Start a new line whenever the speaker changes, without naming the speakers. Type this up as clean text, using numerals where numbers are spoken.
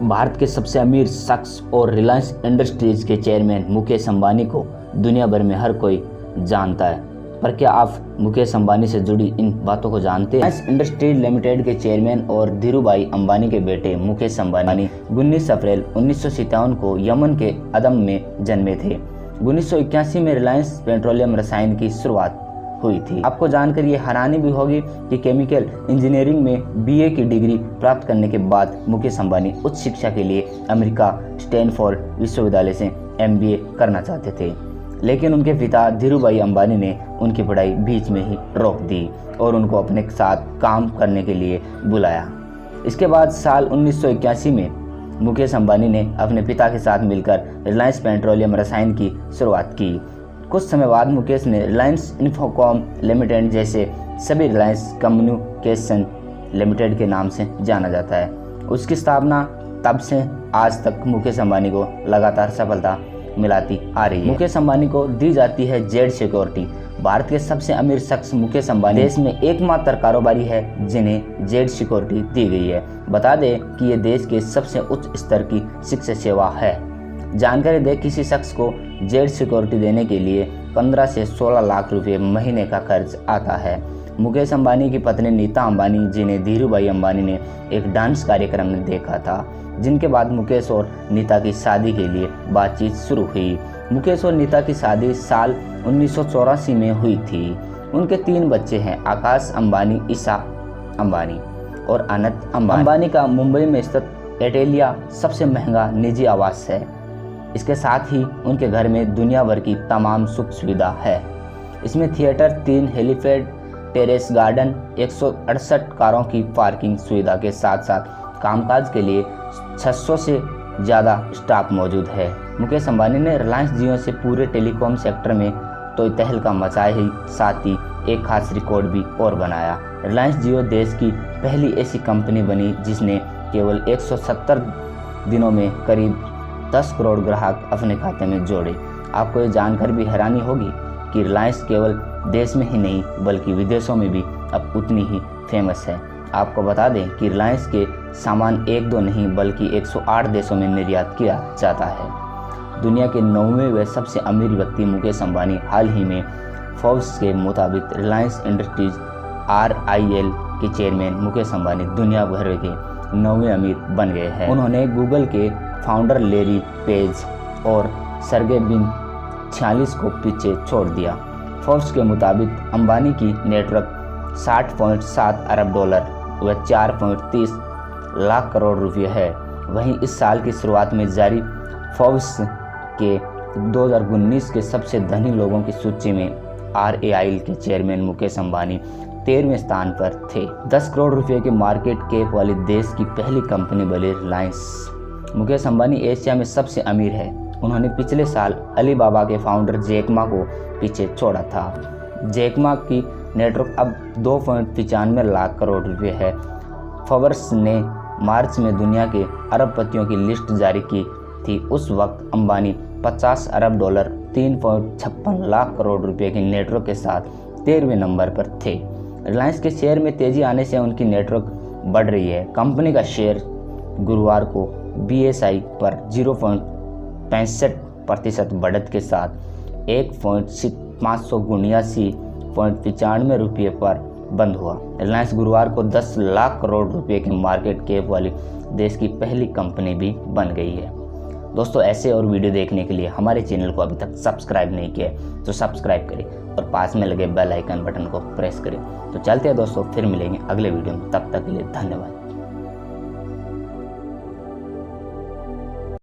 भारत के सबसे अमीर शख्स और रिलायंस इंडस्ट्रीज के चेयरमैन मुकेश अंबानी को दुनिया भर में हर कोई जानता है, पर क्या आप मुकेश अंबानी से जुड़ी इन बातों को जानते हैं? रिलायंस इंडस्ट्रीज लिमिटेड के चेयरमैन और धीरूभाई अंबानी के बेटे मुकेश अंबानी 19 अप्रैल 1957 को यमन के अदम में जन्मे थे। 1981 में रिलायंस पेट्रोलियम रसायन की शुरुआत हुई थी। आपको जानकर ये हैरानी भी होगी कि केमिकल इंजीनियरिंग में बीए की डिग्री प्राप्त करने के बाद मुकेश अंबानी उच्च शिक्षा के लिए अमेरिका स्टैनफोर्ड विश्वविद्यालय से एमबीए करना चाहते थे, लेकिन उनके पिता धीरूभाई अंबानी ने उनकी पढ़ाई बीच में ही रोक दी और उनको अपने साथ काम करने के लिए बुलाया। इसके बाद साल 1981 में मुकेश अंबानी ने अपने पिता के साथ मिलकर रिलायंस पेट्रोलियम रसायन की शुरुआत की। कुछ समय बाद मुकेश ने रिलायंस इन्फोकॉम लिमिटेड जैसे सभी रिलायंस कम्युनिकेशन लिमिटेड के नाम से जाना जाता है। उसकी स्थापना तब से आज तक मुकेश अंबानी को लगातार सफलता मिलाती आ रही है। मुकेश अंबानी को दी जाती है जेड सिक्योरिटी। भारत के सबसे अमीर शख्स मुकेश अंबानी देश में एकमात्र कारोबारी है जिन्हें जेड सिक्योरिटी दी गई है। बता दें कि ये देश के सबसे उच्च स्तर की शिक्षा सेवा है। जानकारी दें, किसी शख्स को जेड सिक्योरिटी देने के लिए 15 से 16 लाख रुपए महीने का खर्च आता है। मुकेश अंबानी की पत्नी नीता अंबानी, जिन्हें धीरूभाई अंबानी ने एक डांस कार्यक्रम में देखा था, जिनके बाद मुकेश और नीता की शादी के लिए बातचीत शुरू हुई। मुकेश और नीता की शादी साल 1984 में हुई थी। उनके 3 बच्चे हैं, आकाश अंबानी, ईशा अंबानी और अनंत अंबानी। अंबानी का मुंबई में स्थित एटेलिया सबसे महंगा निजी आवास है। इसके साथ ही उनके घर में दुनिया भर की तमाम सुख सुविधा है। इसमें थिएटर, 3 हेलीपैड, टेरेस गार्डन, 168 कारों की पार्किंग सुविधा के साथ साथ कामकाज के लिए 600 से ज़्यादा स्टाफ मौजूद है। मुकेश अंबानी ने रिलायंस जियो से पूरे टेलीकॉम सेक्टर में तो तहलका मचाया ही, साथ ही एक खास रिकॉर्ड भी और बनाया। रिलायंस जियो देश की पहली ऐसी कंपनी बनी जिसने केवल 170 दिनों में करीब 10 करोड़ ग्राहक अपने खाते में जोड़े। आपको ये जानकर भी हैरानी होगी कि रिलायंस केवल देश में ही नहीं बल्कि विदेशों में भी अब उतनी ही फेमस है। आपको बता दें कि रिलायंस के सामान 1-2 नहीं बल्कि 108 देशों में निर्यात किया जाता है। दुनिया के 9वें व सबसे अमीर व्यक्ति मुकेश अंबानी हाल ही में फोर्ब्स के मुताबिक रिलायंस इंडस्ट्रीज RIL के चेयरमैन मुकेश अंबानी दुनिया भर के 9वें अमीर बन गए हैं। उन्होंने गूगल के फाउंडर लैरी पेज और सर्गे बिन 46 को पीछे छोड़ दिया। फोर्ब्स के मुताबिक अंबानी की नेटवर्क 60.7 अरब डॉलर व 4.30 लाख करोड़ रुपये है। वहीं इस साल की शुरुआत में जारी फोर्ब्स के 2019 के सबसे धनी लोगों की सूची में RIL के चेयरमैन मुकेश अंबानी 13वें स्थान पर थे। 10 करोड़ रुपए के मार्केट कैप वाली देश की पहली कंपनी बनी रिलायंस। मुकेश अंबानी एशिया में सबसे अमीर है। उन्होंने पिछले साल अलीबाबा के फाउंडर जैक मा को पीछे छोड़ा था। जैक मा की नेटवर्क अब 2.95 लाख करोड़ रुपए है। फोर्ब्स ने मार्च में दुनिया के अरबपतियों की लिस्ट जारी की थी। उस वक्त अंबानी 50 अरब डॉलर 3.56 लाख करोड़ रुपए की नेटवर्क के साथ 13वें नंबर पर थे। रिलायंस के शेयर में तेजी आने से उनकी नेटवर्क बढ़ रही है। कंपनी का शेयर गुरुवार को BSI पर 0.65% बढ़त के साथ 579.95 रुपये पर बंद हुआ। रिलायंस गुरुवार को 10 लाख करोड़ रुपए के मार्केट कैप वाली देश की पहली कंपनी भी बन गई है। दोस्तों, ऐसे और वीडियो देखने के लिए हमारे चैनल को अभी तक सब्सक्राइब नहीं किया है तो सब्सक्राइब करें और पास में लगे बेल आइकन बटन को प्रेस करें। तो चलते हैं दोस्तों, फिर मिलेंगे अगले वीडियो में। तब तक के लिए धन्यवाद।